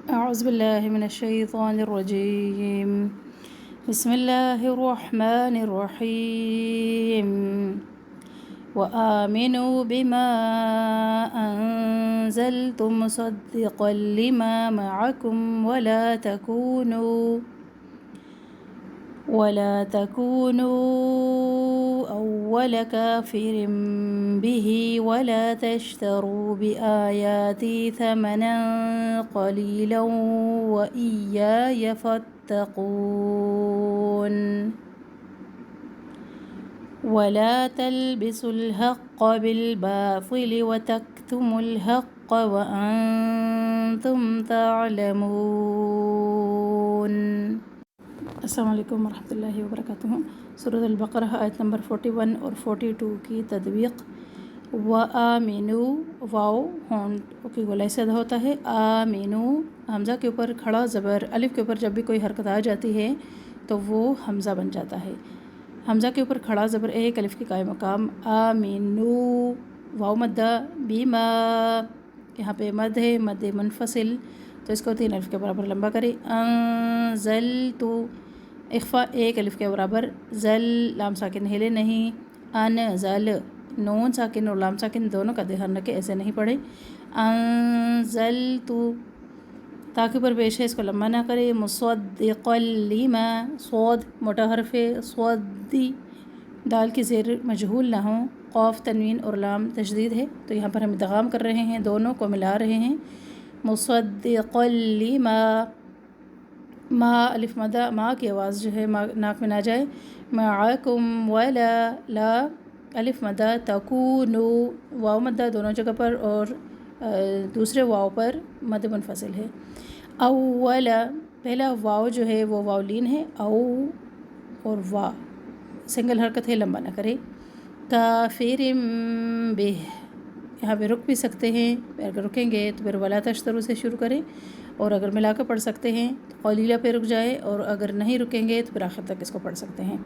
أعوذ بالله من الشيطان الرجيم. بسم الله الرحمن الرحيم. وآمنوا بما أنزلت مصدقا لما معكم ولا تكونوا أول كافر به ولا تشتروا بآياتي ثمنا قليلا وإياي فاتقون. ولا تلبسوا الحق بالباطل وتكتموا الحق وأنتم تعلمون. السلام علیکم ورحمۃ اللہ وبرکاتہ. سورۃ البقرہ آیت نمبر 41 اور 42 کی تطبیق. وآمنو واو ہونٹ کی گولائی سے ادا ہوتا ہے. آمنو حمزہ کے اوپر کھڑا زبر الف کے اوپر جب بھی کوئی حرکت آ جاتی ہے تو وہ حمزہ بن جاتا ہے. حمزہ کے اوپر کھڑا زبر ایک الف کی قائم مقام. آمنو واو مدہ بیما یہاں پہ مد ہے مد منفصل تو اس کو 3 الف کے برابر لمبا کرے. انزلتو اخفا ایک الف کے برابر. زل لام ساکن ہلے نہیں. انزل نون ساکن اور لام ساکن دونوں کا دھیان رکھے ایسے نہیں پڑھے. انزلتو تاکہ پر پیش ہے اس کو لمبا نہ کرے. مصدقا لما صاد موٹا حرف ہے. صدی دال کی زیر مجہول نہ ہوں. قاف تنوین اور لام تشدید ہے تو یہاں پر ہم ادغام کر رہے ہیں دونوں کو ملا رہے ہیں. مصدقا لما ما الف مدہ ما کی آواز جو ہے ناک میں نہ جائے. معکم ولا لا الف مدہ. تکونو واو مدہ دونوں جگہ پر اور دوسرے واو پر مد منفصل ہے. اولا پہلا واو جو ہے وہ واو لین ہے. او اور وا سنگل حرکت ہے لمبا نہ کرے. کافر بہ یہاں پہ رک بھی سکتے ہیں. اگر رکیں گے تو پھر ولا تشترو سے شروع کریں اور اگر ملا کر پڑھ سکتے ہیں تو قلیلہ پہ رک جائے اور اگر نہیں رکیں گے تو پھر آخر تک اس کو پڑھ سکتے ہیں.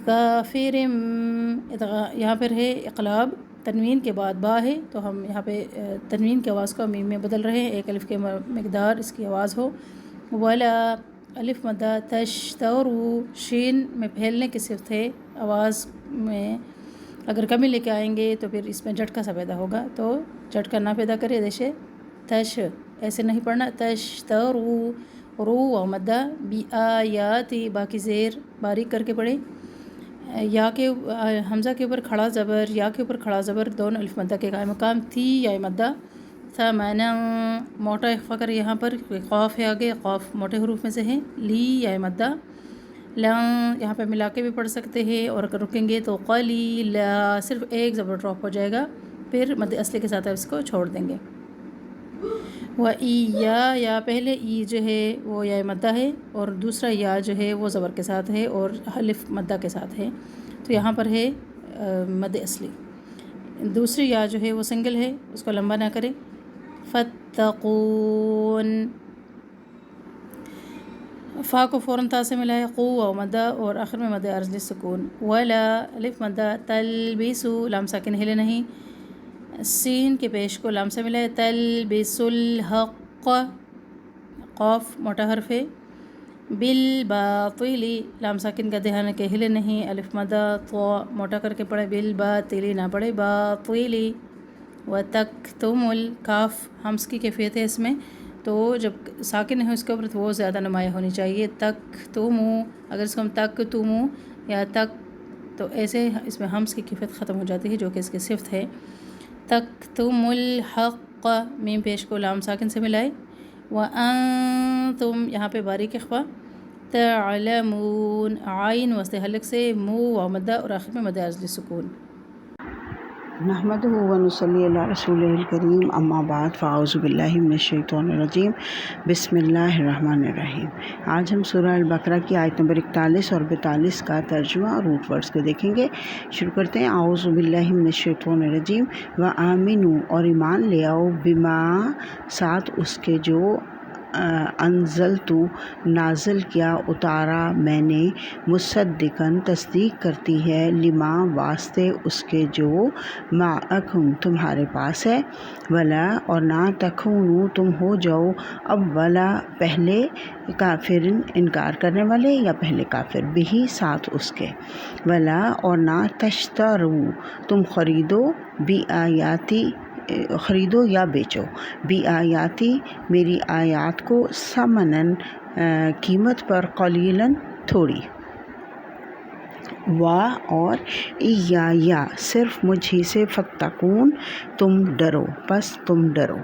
کافر یہاں پر ہے اقلاب تنوین کے بعد با ہے تو ہم یہاں پہ تنوین کی آواز کو میم میں بدل رہے ہیں. ایک الف کے مقدار اس کی آواز ہو. ولا الف مدہ. تشترو شین میں پھیلنے کی صفت ہے. آواز میں اگر کمی لے کے آئیں گے تو پھر اس میں جھٹکا سا پیدا ہوگا تو جھٹکا نہ پیدا کرے. جیسے تش ایسے نہیں پڑھنا. تشترو رو و مدہ. بی آیاتی باقی زیر باریک کر کے پڑھیں. یا کے حمزہ کے اوپر کھڑا زبر یا کے اوپر کھڑا زبر دونوں الف مدہ کے قائم مقام. تھی یا مدہ. ثمنا موٹا اخفا کر یہاں پر قاف ہے آگے. قاف موٹے حروف میں سے ہے. لی یا مدہ. لن یہاں پہ ملا کے بھی پڑھ سکتے ہیں اور اگر رکیں گے تو قلیلا صرف ایک زبر ڈراپ ہو جائے گا پھر مد اصلی کے ساتھ اس کو چھوڑ دیں گے. وَإِيَّا یا پہلے ای جو ہے وہ یا مدہ ہے اور دوسرا یا جو ہے وہ زبر کے ساتھ ہے اور الف مدہ کے ساتھ ہے تو یہاں پر ہے مد اصلی. دوسری یا جو ہے وہ سنگل ہے اس کو لمبا نہ کرے. فَاتَّقُونَ فا کو فوراً تا سے ملائے. قو و مدہ اور آخر میں مد عرض سکون. ولا الف مدہ. تلبسو لام ساکن ہلے نہیں. سین کے پیش کو لام سے ملائے. تلبسوا الحق قاف موٹا حرف ہے. بالباطل لام ساکن کا دھیان ہے کہ ہلے نہیں. الف مدہ. تو موٹا کر کے پڑھے. بالباطل نہ پڑھے. باطل. وتکتم الکاف ہمس کی کیفیت ہے اس میں تو جب ساکن ہے اس کے اوپر تو وہ زیادہ نمایاں ہونی چاہیے. تک تمو اگر اس کو ہم تک تمو یا تک تو ایسے اس میں ہمس کی کیفیت ختم ہو جاتی ہے جو کہ اس کی صفت ہے. تکتم الحق میم پیش کو لام ساکن سے ملائے. وانتم یہاں پہ باریک اخفا. تعلمون عین وسط حلق سے. مو و مدہ اور آخر میں مد عرض سکون. نحمدہ و نصلی علی رسولہ الکریم. اما بعد فاعوذ باللہ من الشیطان الرجیم. بسم اللہ الرحمن الرحیم. آج ہم سورہ البقرہ کی آیت نمبر 41 اور 42 کا ترجمہ اور روٹ ورڈز کو دیکھیں گے. شروع کرتے ہیں. اعوذ باللہ من الشیطان الرجیم. وآمنوا اور ایمان لے آؤ. بما ساتھ اس کے جو انزلتو نازل کیا، اتارا میں نے، مصدقاً تصدیق کرتی ہے، لما واسطے اس کے جو معکم تمہارے پاس ہے، ولا اور نہ تکونو تم ہو جاؤ، اولا پہلے، کافرن انکار کرنے والے یا پہلے کافر، بھی ساتھ اس کے، ولا اور نہ تشترو تم خریدو، بھی آیاتی خریدو یا بیچو، بھی آیاتی میری آیات کو، ثمناً قیمت پر، قلیلاً تھوڑی، اور یا صرف مجھ ہی سے، فتقون تم ڈرو، پس تم ڈرو۔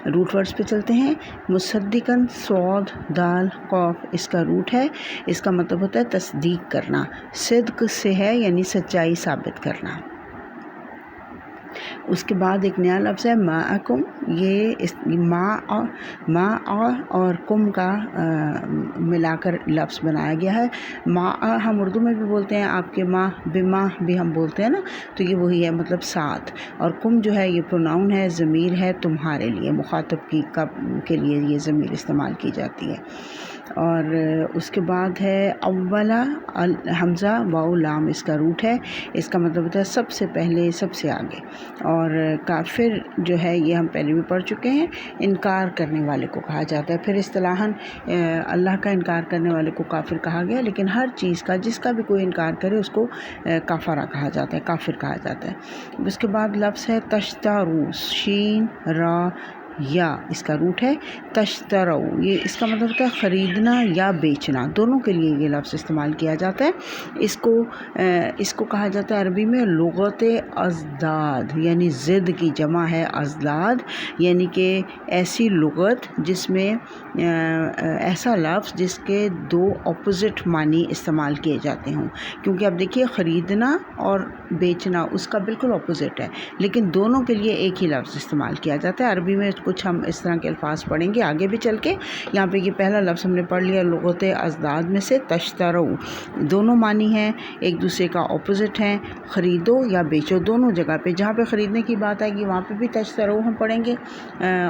روٹ ورڈز پہ چلتے ہیں۔ مصدقاً، صاد دال قاف اس کا روٹ ہے، اس کا مطلب ہوتا ہے تصدیق کرنا، صدق سے ہے یعنی سچائی ثابت کرنا۔ اس کے بعد ایک نیا لفظ ہے معکم، یہ ما اور کم کا ملا کر لفظ بنایا گیا ہے۔ ما ہم اردو میں بھی بولتے ہیں، آپ کے ماں بما بھی ہم بولتے ہیں نا، تو یہ وہی ہے، مطلب ساتھ، اور کم جو ہے یہ پروناؤن ہے، ضمیر ہے تمہارے لیے، مخاطب کے لیے یہ ضمیر استعمال کی جاتی ہے۔ اور اس کے بعد ہے اولا، حمزہ واو لام اس کا روٹ ہے، اس کا مطلب ہوتا ہے سب سے پہلے، سب سے آگے۔ اور کافر جو ہے یہ ہم پہلے بھی پڑھ چکے ہیں، انکار کرنے والے کو کہا جاتا ہے، پھر اصطلاحاً اللہ کا انکار کرنے والے کو کافر کہا گیا، لیکن ہر چیز کا جس کا بھی کوئی انکار کرے اس کو کافرہ کہا جاتا ہے، کافر کہا جاتا ہے۔ اس کے بعد لفظ ہے تشترو، شین را یا اس کا روٹ ہے، تشترو یہ اس کا مطلب ہوتا ہے خریدنا یا بیچنا، دونوں کے لیے یہ لفظ استعمال کیا جاتا ہے۔ اس کو کہا جاتا ہے عربی میں لغت ازداد، یعنی ضد کی جمع ہے ازداد، یعنی کہ ایسی لغت جس میں ایسا لفظ جس کے دو اپوزٹ معنی استعمال کیے جاتے ہوں، کیونکہ اب دیکھیے خریدنا اور بیچنا اس کا بالکل اپوزٹ ہے، لیکن دونوں کے لیے ایک ہی لفظ استعمال کیا جاتا ہے عربی میں۔ کچھ ہم اس طرح کے الفاظ پڑھیں گے آگے بھی چل کے، یہاں پہ یہ پہلا لفظ ہم نے پڑھ لیا لغت ازداد میں سے، تشترو، دونوں معنی ہیں، ایک دوسرے کا اپوزٹ ہیں، خریدو یا بیچو، دونوں جگہ پہ، جہاں پہ خریدنے کی بات آئے گی وہاں پہ بھی تشترو ہم پڑھیں گے،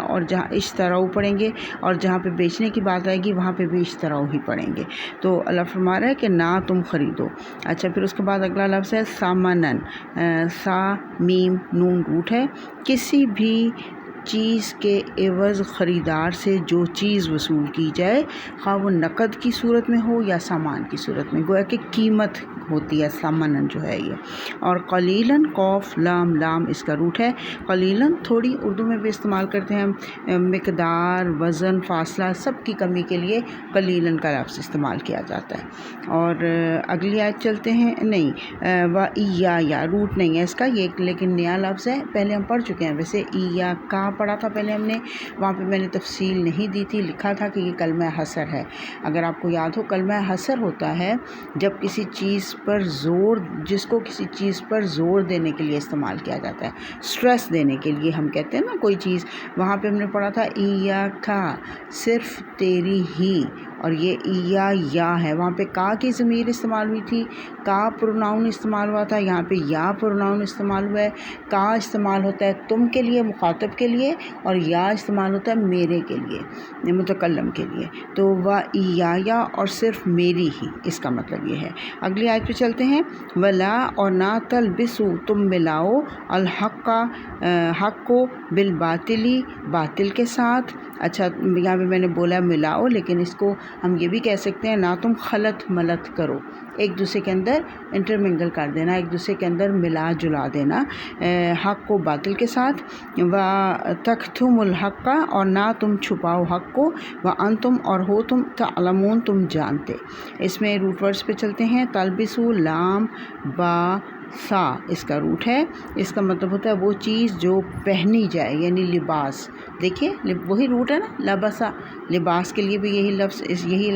اور جہاں اشترو پڑھیں گے، اور جہاں پہ بیچنے کی بات آئے گی وہاں پہ بھی اشترو ہی پڑھیں گے۔ تو اللہ فرما رہا ہے کہ نہ تم خریدو۔ اچھا، پھر اس کے بعد اگلا لفظ ہے ثمناً، سا میم نون روٹ ہے، کسی بھی چیز کے عوض خریدار سے جو چیز وصول کی جائے، خواہ وہ نقد کی صورت میں ہو یا سامان کی صورت میں، گویا کہ قیمت ہوتی ہے ثمناً جو ہے یہ۔ اور قلیلاً، قوف لام لام اس کا روٹ ہے، قلیلاً تھوڑی، اردو میں بھی استعمال کرتے ہیں، مقدار، وزن، فاصلہ سب کی کمی کے لیے قلیلاً کا لفظ استعمال کیا جاتا ہے۔ اور اگلی آیت چلتے ہیں، نہیں یا روٹ نہیں ہے اس کا، یہ لیکن نیا لفظ ہے، پہلے ہم پڑھ چکے ہیں ویسے، یا کا پڑھا تھا پہلے ہم نے، وہاں پہ میں نے تفصیل نہیں دی تھی، لکھا تھا کہ یہ کلمہ حصر ہے۔ اگر آپ کو یاد ہو، کلمہ حصر ہوتا ہے جب کسی چیز پر زور، جس کو کسی چیز پر زور دینے کے لیے استعمال کیا جاتا ہے، سٹریس دینے کے لیے ہم کہتے ہیں نا کوئی چیز، وہاں پہ ہم نے پڑھا تھا ایاکا، صرف تیری ہی، اور یہ یا ہے، وہاں پہ کا کی ضمیر استعمال ہوئی تھی، کا پروناؤن استعمال ہوا تھا، یہاں پہ یا پروناؤن استعمال ہوا ہے۔ کا استعمال ہوتا ہے تم کے لیے، مخاطب کے لیے، اور یا استعمال ہوتا ہے میرے کے لیے، متکلم کے لیے۔ تو یا اور صرف میری ہی، اس کا مطلب یہ ہے۔ اگلی آیت پہ چلتے ہیں، ولا اور نہ تلبسو تم ملاؤ، الحق کا حق کو، بالباطلی باطل کے ساتھ۔ اچھا، یہاں پہ میں نے بولا ملاؤ، لیکن اس کو ہم یہ بھی کہہ سکتے ہیں، نہ تم خلط ملت کرو، ایک دوسرے کے اندر انٹرمنگل کر دینا، ایک دوسرے کے اندر ملا جلا دینا، حق کو باطل کے ساتھ، و تکتم الحق کا، اور نہ تم چھپاؤ حق کو، و انتم اور ہو تم، تعلمون تم جانتے۔ اس میں روٹ ورڈز پہ چلتے ہیں، تلبسو لام با سا اس کا روٹ ہے، اس کا مطلب ہوتا ہے وہ چیز جو پہنی جائے، یعنی لباس۔ دیکھیے وہی روٹ ہے نا، لباسا، لباس کے لیے بھی یہی لفظ، یہی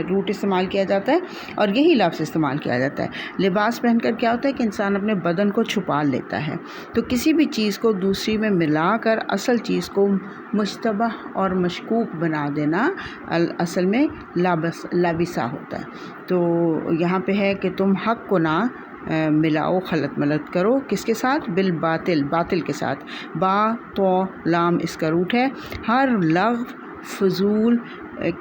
روٹ استعمال کیا جاتا ہے، اور یہی لفظ استعمال کیا جاتا ہے۔ لباس پہن کر کیا ہوتا ہے کہ انسان اپنے بدن کو چھپا لیتا ہے، تو کسی بھی چیز کو دوسری میں ملا کر اصل چیز کو مشتبہ اور مشکوک بنا دینا اصل میں لابسا ہوتا ہے۔ تو یہاں پہ ہے کہ تم حق کو نہ ملاؤ، خلط ملت کرو، کس کے ساتھ؟ بالباطل، باطل کے ساتھ۔ با تو لام اس کا روٹ ہے، ہر لغو فضول،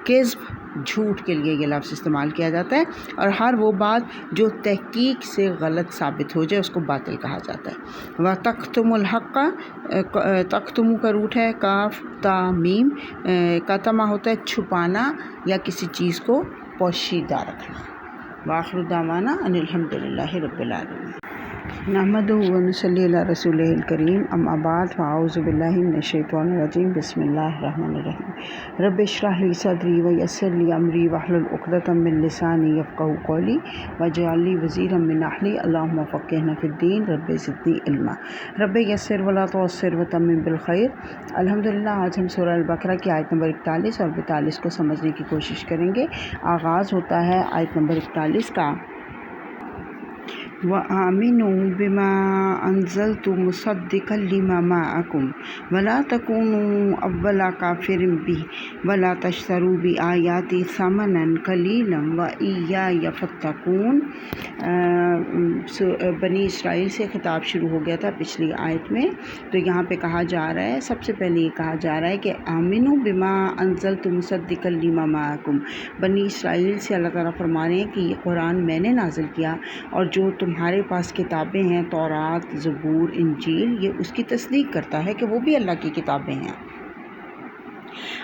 کذب، جھوٹ کے لیے یہ لفظ استعمال کیا جاتا ہے، اور ہر وہ بات جو تحقیق سے غلط ثابت ہو جائے اس کو باطل کہا جاتا ہے۔ وَتَكْتُمُ الْحَقَّ، تَكْتُمُ کا روٹ ہے کاف تا میم، کتما ہوتا ہے چھپانا یا کسی چیز کو پوشیدہ رکھنا۔ وآخر دعوانا ان الحمد للہ رب العالمین۔ نحمدہ ونصلی علی رسولہ الکریم، اما بعد فاعوذ باللہ من الشیطان الرجیم، بسم اللہ الرحمن الرحیم۔ رب اشرح لی صدری ویسر لی امری واحلل عقدۃ من لسانی یفقہوا قولی واجعل لی وزیرا من اہلی اللہم فقہنا فی الدین رب زدنی علما رب یسر ولا تعسر وتمم بالخیر۔ الحمدللہ آج ہم سورہ البقرہ کی آیت نمبر 41 اور 42 کو سمجھنے کی کوشش کریں گے۔ آغاز ہوتا ہے آیت نمبر 41 کا، وَآمِنُوا بِمَا أَنزَلْتُ مُصَدِّقًا لِمَا مَعَكُمْ وَلَا تَكُونُوا أَوَّلَ كَافِرٍ بِهِ وَلَا تَشْتَرُوا بِآيَاتِي ثَمَنًا قَلِيلًا وَإِيَّايَ فَاتَّقُونِ۔ بنی اسرائیل سے خطاب شروع ہو گیا تھا پچھلی آیت میں، تو یہاں پہ کہا جا رہا ہے، سب سے پہلے یہ کہا جا رہا ہے کہ آمنوا بما انزلت مصدقا لما معکم۔ بنی اسرائیل سے اللہ تعالیٰ فرما رہے ہیں کہ یہ قرآن میں نے نازل کیا، اور جو تمہارے پاس کتابیں ہیں تورات، زبور، انجیل، یہ اس کی تصدیق کرتا ہے کہ وہ بھی اللہ کی کتابیں ہیں۔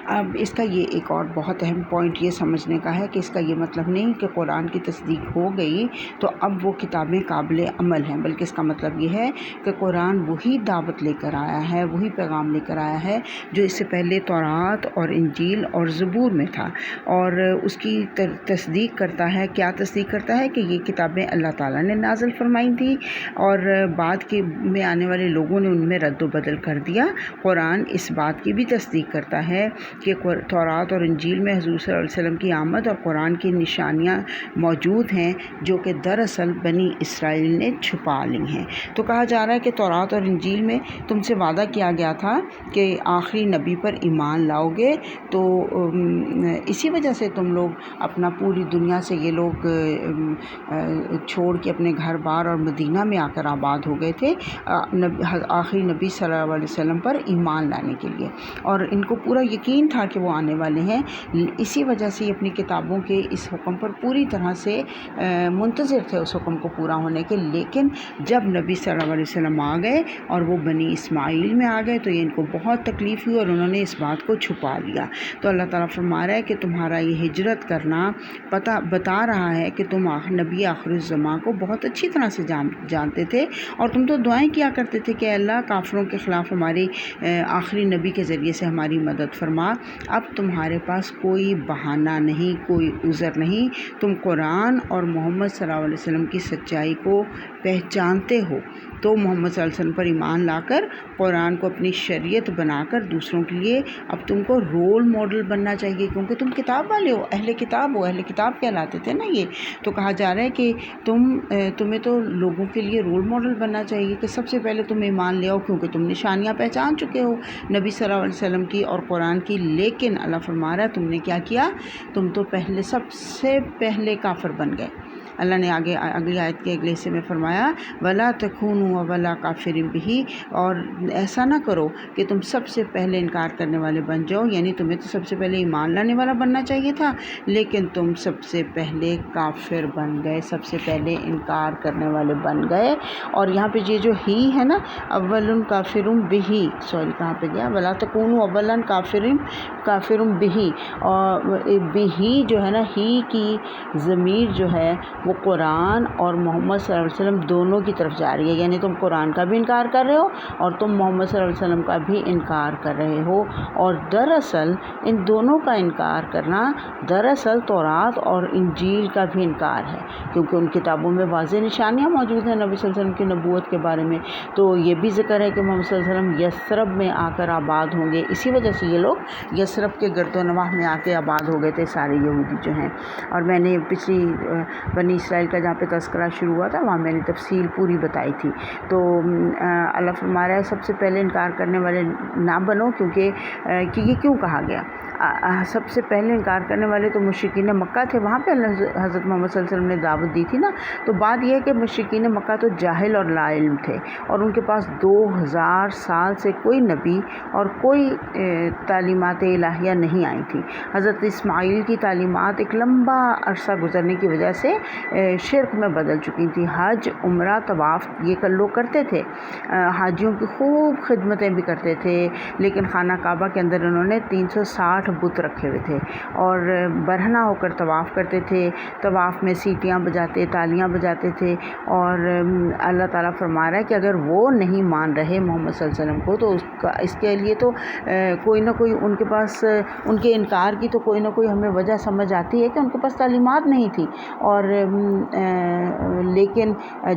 اب اس کا یہ ایک اور بہت اہم پوائنٹ یہ سمجھنے کا ہے کہ اس کا یہ مطلب نہیں کہ قرآن کی تصدیق ہو گئی تو اب وہ کتابیں قابل عمل ہیں، بلکہ اس کا مطلب یہ ہے کہ قرآن وہی دعوت لے کر آیا ہے، وہی پیغام لے کر آیا ہے جو اس سے پہلے تورات اور انجیل اور زبور میں تھا، اور اس کی تصدیق کرتا ہے۔ کیا تصدیق کرتا ہے؟ کہ یہ کتابیں اللہ تعالیٰ نے نازل فرمائی تھیں اور بعد کے میں آنے والے لوگوں نے ان میں رد و بدل کر دیا۔ قرآن اس بات کی بھی تصدیق کرتا ہے کہ تورات اور انجیل میں حضور صلی اللہ علیہ وسلم کی آمد اور قرآن کی نشانیاں موجود ہیں جو کہ دراصل بنی اسرائیل نے چھپا لی ہیں۔ تو کہا جا رہا ہے کہ تورات اور انجیل میں تم سے وعدہ کیا گیا تھا کہ آخری نبی پر ایمان لاؤ گے، تو اسی وجہ سے تم لوگ اپنا پوری دنیا سے یہ لوگ چھوڑ کے اپنے گھر بار اور مدینہ میں آ کر آباد ہو گئے تھے آخری نبی صلی اللہ علیہ وسلم پر ایمان لانے کے لیے، اور ان کو پورا یقین تھا کہ وہ آنے والے ہیں۔ اسی وجہ سے اپنی کتابوں کے اس حکم پر پوری طرح سے منتظر تھے اس حکم کو پورا ہونے کے، لیکن جب نبی صلی اللہ علیہ وسلم آ گئے اور وہ بنی اسماعیل میں آ گئے تو یہ ان کو بہت تکلیف ہوئی اور انہوں نے اس بات کو چھپا لیا۔ تو اللہ تعالیٰ فرما رہا ہے کہ تمہارا یہ ہجرت کرنا بتا رہا ہے کہ تم نبی آخر الزماں کو بہت اچھی طرح سے جانتے تھے، اور تم تو دعائیں کیا کرتے تھے کہ اللہ کافروں کے خلاف ہمارے آخری نبی کے ذریعے سے ہماری مدد فرما۔ اب تمہارے پاس کوئی بہانہ نہیں، کوئی عذر نہیں، تم قرآن اور محمد صلی اللہ علیہ وسلم کی سچائی کو پہچانتے ہو، تو محمد صلی اللہ علیہ وسلم پر ایمان لا کر قرآن کو اپنی شریعت بنا کر دوسروں کے لیے اب تم کو رول ماڈل بننا چاہیے، کیونکہ تم کتاب والے ہو، اہل کتاب ہو، اہل کتاب کہلاتے تھے نا یہ۔ تو کہا جا رہا ہے کہ تمہیں تو لوگوں کے لیے رول ماڈل بننا چاہیے کہ سب سے پہلے تم ایمان لے آؤ، کیونکہ تم نشانیاں پہچان چکے ہو نبی صلی اللہ علیہ وسلم کی اور قرآن کی۔ لیکن اللہ فرما رہا ہے تم نے کیا کیا؟ تم تو سب سے پہلے کافر بن گئے۔ اللہ نے آگے اگلی آیت کے اگلے حصے میں فرمایا وَلَا تَكُونُوا أَوَّلَ كَافِرٍ بِهِ، اور ایسا نہ کرو کہ تم سب سے پہلے انکار کرنے والے بن جاؤ، یعنی تمہیں تو سب سے پہلے ایمان لانے والا بننا چاہیے تھا، لیکن تم سب سے پہلے کافر بن گئے، سب سے پہلے انکار کرنے والے بن گئے۔ اور یہاں پہ یہ جو ہی ہے نا، اول کافر بہ، سوری کہاں پہ گیا، وَلَا تَكُونُوا أَوَّلَ كَافِرٍ بِهِ، اور بہ جو ہے نا، ہی کی ضمیر جو ہے وہ قرآن اور محمد صلی اللہ علیہ وسلم دونوں کی طرف جا رہی ہے، یعنی تم قرآن کا بھی انکار کر رہے ہو اور تم محمد صلی اللہ علیہ وسلم کا بھی انکار کر رہے ہو، اور دراصل ان دونوں کا انکار کرنا دراصل تورات اور انجیل کا بھی انکار ہے، کیونکہ ان کتابوں میں واضح نشانیاں موجود ہیں نبی صلی اللہ علیہ وسلم کی نبوت کے بارے میں۔ تو یہ بھی ذکر ہے کہ محمد صلی اللہ علیہ وسلم یثرب میں آ کر آباد ہوں گے، اسی وجہ سے یہ لوگ یثرب کے گرد و نواح میں آ کے آباد ہو گئے تھے سارے یہودی جو ہیں۔ اور میں نے پچھلی بنی بنی اسرائیل کا جہاں پہ تذکرہ شروع ہوا تھا وہاں میں نے تفصیل پوری بتائی تھی۔ تو اللہ فرما رہا ہے سب سے پہلے انکار کرنے والے نہ بنو، کیونکہ کہ یہ کیوں کہا گیا؟ سب سے پہلے انکار کرنے والے تو مشرکین مکہ تھے، وہاں پہ حضرت محمد صلی اللہ علیہ وسلم نے دعوت دی تھی نا۔ تو بات یہ ہے کہ مشرکین مکہ تو جاہل اور لا علم تھے، اور ان کے پاس 2000 سال سے کوئی نبی اور کوئی تعلیمات الہیہ نہیں آئی تھی۔ حضرت اسماعیل کی تعلیمات ایک لمبا عرصہ گزرنے کی وجہ سے شرک میں بدل چکی تھی۔ حج، عمرہ، طواف یہ لوگ کرتے تھے، حاجیوں کی خوب خدمتیں بھی کرتے تھے، لیکن خانہ کعبہ کے اندر انہوں نے 360 بت رکھے ہوئے تھے اور برہنہ ہو کر طواف کرتے تھے۔ طواف میں سیٹیاں بجاتے، تالیاں بجاتے تھے، اور اللہ تعالیٰ فرما رہا ہے کہ اگر وہ نہیں مان رہے محمد صلی اللہ علیہ وسلم کو تو اس کے لیے تو کوئی نہ کوئی ان کے پاس، ان کے انکار کی تو کوئی نہ کوئی ہمیں وجہ سمجھ آتی ہے کہ ان کے پاس تعلیمات نہیں تھی، اور لیکن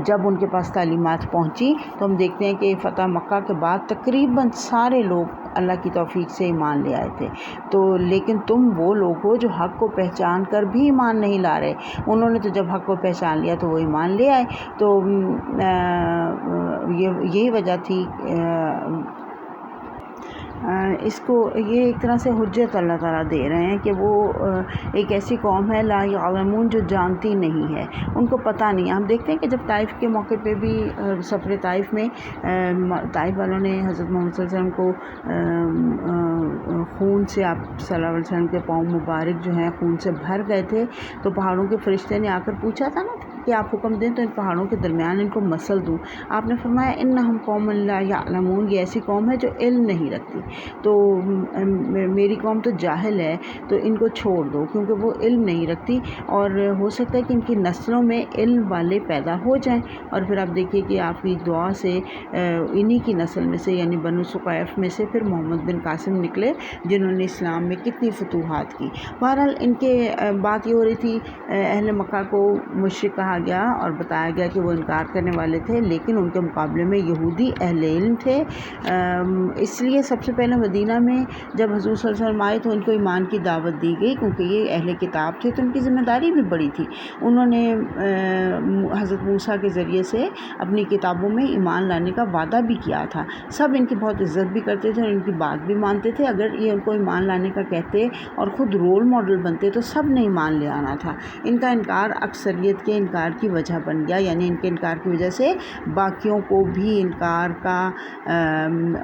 جب ان کے پاس تعلیمات پہنچی تو ہم دیکھتے ہیں کہ فتح مکہ کے بعد تقریباً سارے لوگ اللہ کی توفیق سے ایمان لے آئے تھے۔ تو لیکن تم وہ لوگ ہو جو حق کو پہچان کر بھی ایمان نہیں لا رہے۔ انہوں نے تو جب حق کو پہچان لیا تو وہ ایمان لے آئے۔ تو یہی وجہ تھی اس کو، یہ ایک طرح سے حجت اللہ تعالیٰ دے رہے ہیں کہ وہ ایک ایسی قوم ہے لا یعلمون، جو جانتی نہیں ہے، ان کو پتہ نہیں ہے۔ ہم دیکھتے ہیں کہ جب طائف کے موقع پہ بھی سفر طائف میں طائف والوں نے حضرت محمد صلی اللہ علیہ وسلم کو خون سے، آپ صلی اللہ علیہ وسلم کے پاؤں مبارک جو ہیں خون سے بھر گئے تھے، تو پہاڑوں کے فرشتے نے آ کر پوچھا تھا نا کہ آپ حکم دیں تو ان پہاڑوں کے درمیان ان کو مسل دوں۔ آپ نے فرمایا انہم قوم لا یعلمون، یہ ایسی قوم ہے جو علم نہیں رکھتی، تو میری قوم تو جاہل ہے، تو ان کو چھوڑ دو کیونکہ وہ علم نہیں رکھتی، اور ہو سکتا ہے کہ ان کی نسلوں میں علم والے پیدا ہو جائیں۔ اور پھر آپ دیکھیے کہ آپ کی دعا سے انہی کی نسل میں سے، یعنی بنو ثقیف میں سے پھر محمد بن قاسم نکلے، جنہوں نے اسلام میں کتنی فتوحات کی۔ بہرحال ان کے بات یہ ہو رہی تھی، اہل مکہ کو مشرک کہا گیا اور بتایا گیا کہ وہ انکار کرنے والے تھے، لیکن ان کے مقابلے میں یہودی اہل علم تھے۔ اس لیے سب سے پہلے مدینہ میں جب حضور صلی اللہ علیہ وسلم آئے تو ان کو ایمان کی دعوت دی گئی، کیونکہ یہ اہل کتاب تھے تو ان کی ذمہ داری بھی بڑی تھی۔ انہوں نے حضرت موسیٰ کے ذریعے سے اپنی کتابوں میں ایمان لانے کا وعدہ بھی کیا تھا۔ سب ان کی بہت عزت بھی کرتے تھے اور ان کی بات بھی مانتے تھے۔ اگر یہ ان کو ایمان لانے کا کہتے اور خود رول ماڈل بنتے تو سب نے ایمان لے آنا تھا۔ ان کا انکار اکثریت کے انکار کی وجہ بن گیا، یعنی ان کے انکار کی وجہ سے باقیوں کو بھی انکار کا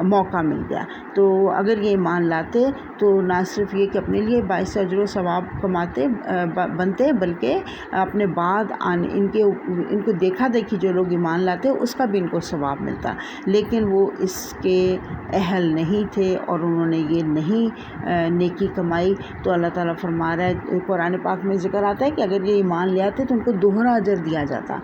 موقع مل گیا۔ تو اگر یہ ایمان لاتے تو نہ صرف یہ کہ اپنے لیے باعث اجر و ثواب کماتے بنتے، بلکہ اپنے بعد ان کو دیکھا دیکھی جو لوگ ایمان لاتے اس کا بھی ان کو ثواب ملتا، لیکن وہ اس کے اہل نہیں تھے اور انہوں نے یہ نہیں نیکی کمائی۔ تو اللہ تعالیٰ فرما رہا ہے، قرآن پاک میں ذکر آتا ہے کہ اگر یہ ایمان لے آتے تو ان کو دوہرا اجر دیا جاتا،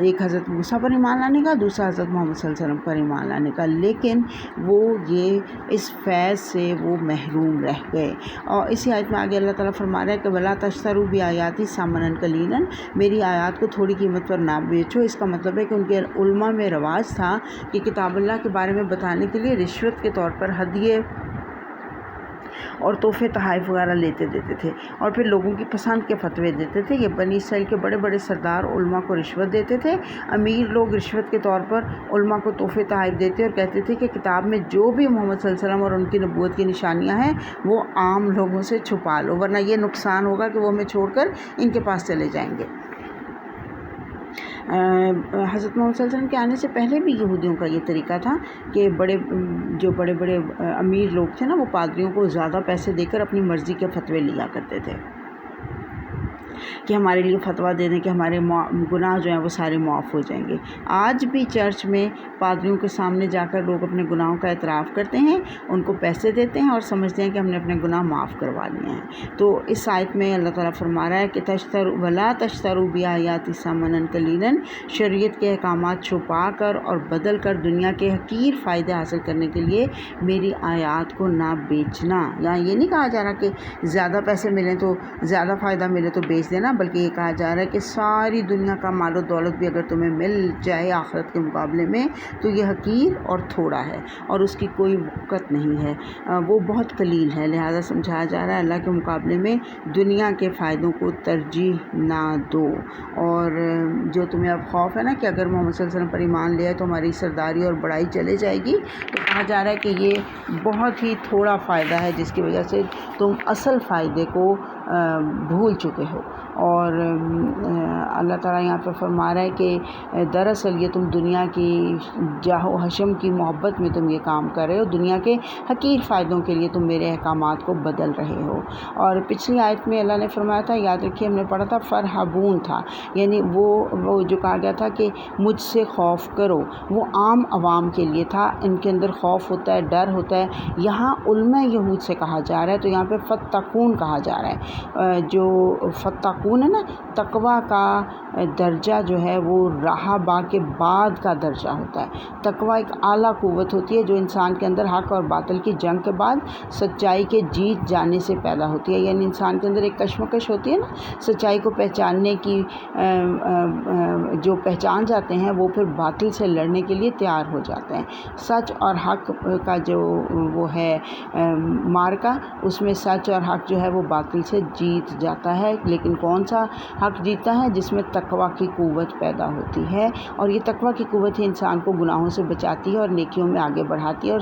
ایک حضرت موسیٰ پر ایمان لانے کا، دوسرا حضرت محمد صلی اللہ علیہ وسلم پر ایمان لانے کا، لیکن وہ یہ اس فیض سے وہ محروم رہ گئے۔ اور اسی آیت میں آگے اللہ تعالیٰ فرما رہا ہے کہ وَلَا تَشْتَرُوا بِآيَاتِي ثَمَنًا قَلِيلًا، میری آیات کو تھوڑی قیمت پر نہ بیچو۔ اس کا مطلب ہے کہ ان کے علماء میں رواج تھا کہ کتاب اللہ کے بارے میں بتانے کے لیے رشوت کے طور پر ہدیے اور تحفے تحائف وغیرہ لیتے دیتے تھے، اور پھر لوگوں کی پسند کے فتوے دیتے تھے۔ یہ بنی اسرائیل کے بڑے بڑے سردار علماء کو رشوت دیتے تھے۔ امیر لوگ رشوت کے طور پر علماء کو تحفے تحائف دیتے اور کہتے تھے کہ کتاب میں جو بھی محمد صلی اللہ علیہ وسلم اور ان کی نبوت کی نشانیاں ہیں وہ عام لوگوں سے چھپا لو، ورنہ یہ نقصان ہوگا کہ وہ ہمیں چھوڑ کر ان کے پاس چلے جائیں گے۔ حضرت محمد صلی اللہ علیہ وسلم کے آنے سے پہلے بھی یہودیوں کا یہ طریقہ تھا کہ جو بڑے بڑے امیر لوگ تھے نا، وہ پادریوں کو زیادہ پیسے دے کر اپنی مرضی کے فتوے لیا کرتے تھے کہ ہمارے لیے فتویٰ دے دیں کہ ہمارے گناہ جو ہیں وہ سارے معاف ہو جائیں گے۔ آج بھی چرچ میں پادریوں کے سامنے جا کر لوگ اپنے گناہوں کا اعتراف کرتے ہیں، ان کو پیسے دیتے ہیں اور سمجھتے ہیں کہ ہم نے اپنے گناہ معاف کروا لیے ہیں۔ تو اس آیت میں اللہ تعالیٰ فرما رہا ہے کہ وَلَا تَشْتَرُوا بِآيَاتِي ثَمَنًا قَلِيلًا، شریعت کے احکامات چھپا کر اور بدل کر دنیا کے حقیر فائدے حاصل کرنے کے لیے میری آیات کو نہ بیچنا۔ یہاں یہ نہیں کہا جا رہا کہ زیادہ پیسے ملیں تو زیادہ فائدہ ملے تو بیچ دینا، بلکہ یہ کہا جا رہا ہے کہ ساری دنیا کا مال و دولت بھی اگر تمہیں مل جائے آخرت کے مقابلے میں تو یہ حقیر اور تھوڑا ہے اور اس کی کوئی وقت نہیں ہے، وہ بہت قلیل ہے۔ لہٰذا سمجھایا جا رہا ہے اللہ کے مقابلے میں دنیا کے فائدوں کو ترجیح نہ دو۔ اور جو تمہیں اب خوف ہے نا کہ اگر محمد صلی اللہ علیہ وسلم پر ایمان لے آئے تو ہماری سرداری اور بڑائی چلے جائے گی، تو کہا جا رہا ہے کہ یہ بہت ہی تھوڑا فائدہ ہے جس کی وجہ سے تم اصل فائدے کو بھول چکے ہو۔ اور اللہ تعالیٰ یہاں پہ فرما رہا ہے کہ دراصل یہ تم دنیا کی جاہ و حشم کی محبت میں تم یہ کام کر رہے ہو، دنیا کے حقیر فائدوں کے لیے تم میرے احکامات کو بدل رہے ہو۔ اور پچھلی آیت میں اللہ نے فرمایا تھا، یاد رکھیے ہم نے پڑھا تھا فرحبون تھا، یعنی وہ جو کہا گیا تھا کہ مجھ سے خوف کرو، وہ عام عوام کے لیے تھا، ان کے اندر خوف ہوتا ہے، ڈر ہوتا ہے۔ یہاں علماء یہود سے کہا جا رہا ہے، تو یہاں پہ فتقون کہا جا رہا ہے۔ جو فتقون ہے نا، تقویٰ کا درجہ جو ہے وہ رہبہ کے بعد کا درجہ ہوتا ہے۔ تقویٰ ایک اعلیٰ قوت ہوتی ہے جو انسان کے اندر حق اور باطل کی جنگ کے بعد سچائی کے جیت جانے سے پیدا ہوتی ہے، یعنی انسان کے اندر ایک کشمکش ہوتی ہے نا، سچائی کو پہچاننے کی جو پہچان جاتے ہیں وہ پھر باطل سے لڑنے کے لیے تیار ہو جاتے ہیں۔ سچ اور حق کا جو وہ ہے مارکا، اس میں سچ اور حق جو ہے وہ باطل سے جیت جاتا ہے، لیکن کون سا حق جیتا ہے؟ جس میں تقویٰ کی قوت پیدا ہوتی ہے، اور یہ تقویٰ کی قوت ہی انسان کو گناہوں سے بچاتی ہے اور نیکیوں میں آگے بڑھاتی ہے، اور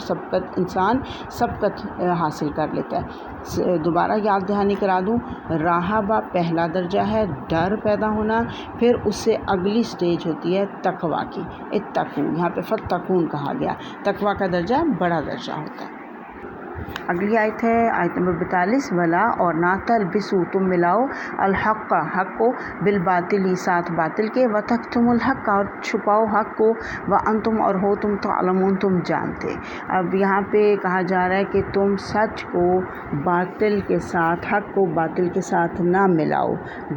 سبقت حاصل کر لیتا ہے۔ دوبارہ یاد دہانی کرا دوں، راہبہ پہلا درجہ ہے، ڈر پیدا ہونا، پھر اس سے اگلی سٹیج ہوتی ہے تقویٰ کی، اتقوا، یہاں پہ فتقون کہا گیا، تقویٰ کا درجہ بڑا درجہ ہوتا ہے۔ اگلی آیت ہے آیت نمبر 42، ولا اور نہ تلبسو، تم ملاؤ الحق حق کو بالباطل ساتھ باطل کے، وتکتموا الحق اور چھپاؤ حق کو، وانتم اور ہو تم تعلمون تم جانتے۔ اب یہاں پہ کہا جا رہا ہے کہ تم سچ کو باطل کے ساتھ، حق کو باطل کے ساتھ نہ ملاؤ،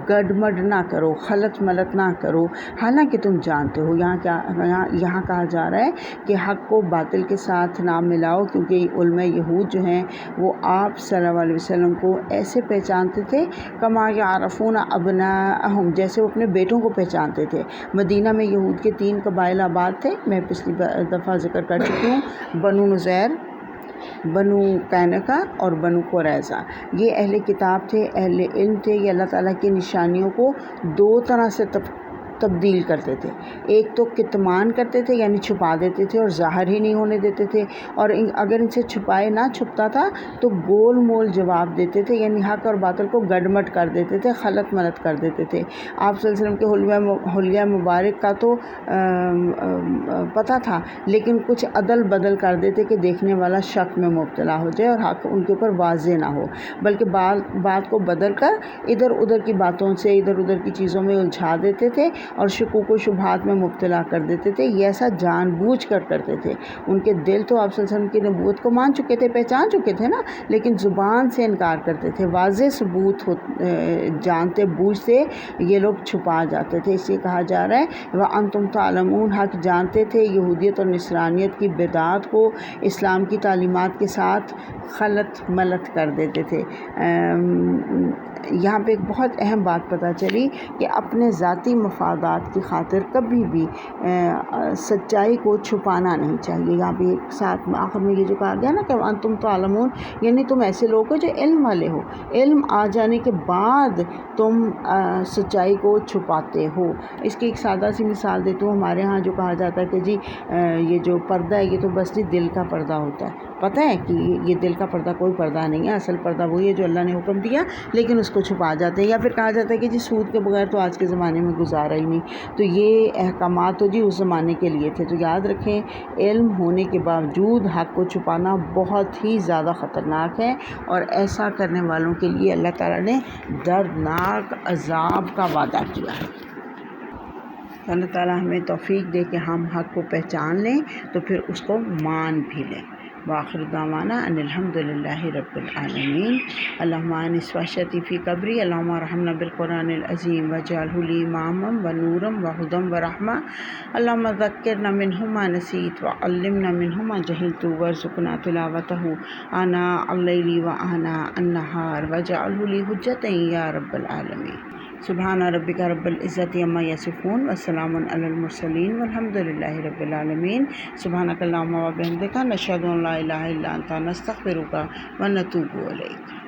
گڈمڈ نہ کرو، خلط ملط نہ کرو، حالانکہ تم جانتے ہو۔ یہاں کہا جا رہا ہے کہ حق کو باطل کے ساتھ نہ ملاؤ، کیونکہ علماء یہود جو ہیں وہ آپ صلی اللہ علیہ وسلم کو ایسے پہچانتے تھے کما یعرفون ابناءہم، جیسے وہ اپنے بیٹوں کو پہچانتے تھے۔ مدینہ میں یہود کے 3 قبائل آباد تھے، میں پچھلی دفعہ ذکر کر چکی ہوں، بنو نذیر، بنو قینقہ اور بنو قریظہ۔ یہ اہل کتاب تھے، اہل علم تھے، یہ اللہ تعالیٰ کی نشانیوں کو 2 طرح سے تبدیل کرتے تھے۔ ایک تو کتمان کرتے تھے، یعنی چھپا دیتے تھے اور ظاہر ہی نہیں ہونے دیتے تھے، اور اگر ان سے چھپائے نہ چھپتا تھا تو گول مول جواب دیتے تھے، یعنی حق اور باطل کو گڈمٹ کر دیتے تھے، خلط ملط کر دیتے تھے۔ آپ صلی اللہ علیہ وسلم کے حلیہ مبارک کا تو پتہ تھا، لیکن کچھ عدل بدل کر دیتے کہ دیکھنے والا شک میں مبتلا ہو جائے اور حق ان کے اوپر واضح نہ ہو، بلکہ بات کو بدل کر ادھر ادھر کی باتوں سے، ادھر ادھر کی چیزوں میں الجھا دیتے تھے اور شکوک و شبہات میں مبتلا کر دیتے تھے۔ یہ ایسا جان بوجھ کر کرتے تھے۔ ان کے دل تو آپ صلی اللہ علیہ وسلم کی نبوت کو مان چکے تھے، پہچان چکے تھے نا، لیکن زبان سے انکار کرتے تھے، واضح ثبوت جانتے بوجھتے یہ لوگ چھپا جاتے تھے۔ اس لیے کہا جا رہا ہے وَأَنْتُمْ تَعْلَمُونَ، حق جانتے تھے، یہودیت اور نصرانیت کی بدعات کو اسلام کی تعلیمات کے ساتھ خلط ملط کر دیتے تھے۔ یہاں پہ ایک بہت اہم بات پتہ چلی کہ اپنے ذاتی مفادات کی خاطر کبھی بھی سچائی کو چھپانا نہیں چاہیے۔ یہاں پہ ایک ساتھ آخر میں یہ جو کہا گیا نا کہ انتم تعلمون، یعنی تم ایسے لوگ ہو جو علم والے ہو، علم آ جانے کے بعد تم سچائی کو چھپاتے ہو۔ اس کی ایک سادہ سی مثال دیتی ہوں۔ ہمارے ہاں جو کہا جاتا ہے کہ جی یہ جو پردہ ہے یہ تو بس جی دل کا پردہ ہوتا ہے، پتہ ہے کہ یہ دل کا پردہ کوئی پردہ نہیں ہے، اصل پردہ وہی ہے جو اللہ نے حکم دیا لیکن اس کو چھپا جاتے ہیں۔ یا پھر کہا جاتا ہے کہ جی سود کے بغیر تو آج کے زمانے میں گزارا ہی نہیں، تو یہ احکامات تو جی اس زمانے کے لیے تھے۔ تو یاد رکھیں، علم ہونے کے باوجود حق کو چھپانا بہت ہی زیادہ خطرناک ہے، اور ایسا کرنے والوں کے لیے اللہ تعالیٰ نے دردناک عذاب کا وعدہ کیا ہے۔ اللہ تعالیٰ ہمیں توفیق دے کہ ہم حق کو پہچان لیں تو پھر اس کو مان بھی لیں۔ وآخر دعوانا ان الحمد للہ رب العالمین۔ اللہم آنس وحشتی فی قبری، اللہم ارحمنا بالقرآن العظیم واجعلہ لی اماما ونورا وہدی ورحمہ، اللہم ذکرنا منہ ما نسیت وعلمنا منہ ما جہلت وارزقنا تلاوتہ آناء اللیل وآناء النہار واجعلہ لی حجۃ یا رب العالمین۔ سبحان ربک رب العزت عما یصفون وسلام علی المرسلین والحمد للہ رب العالمین. سبحانک اللہم و بحمدک نشہد ان لا الہ الا انت نستغفرک و نتوب الیک.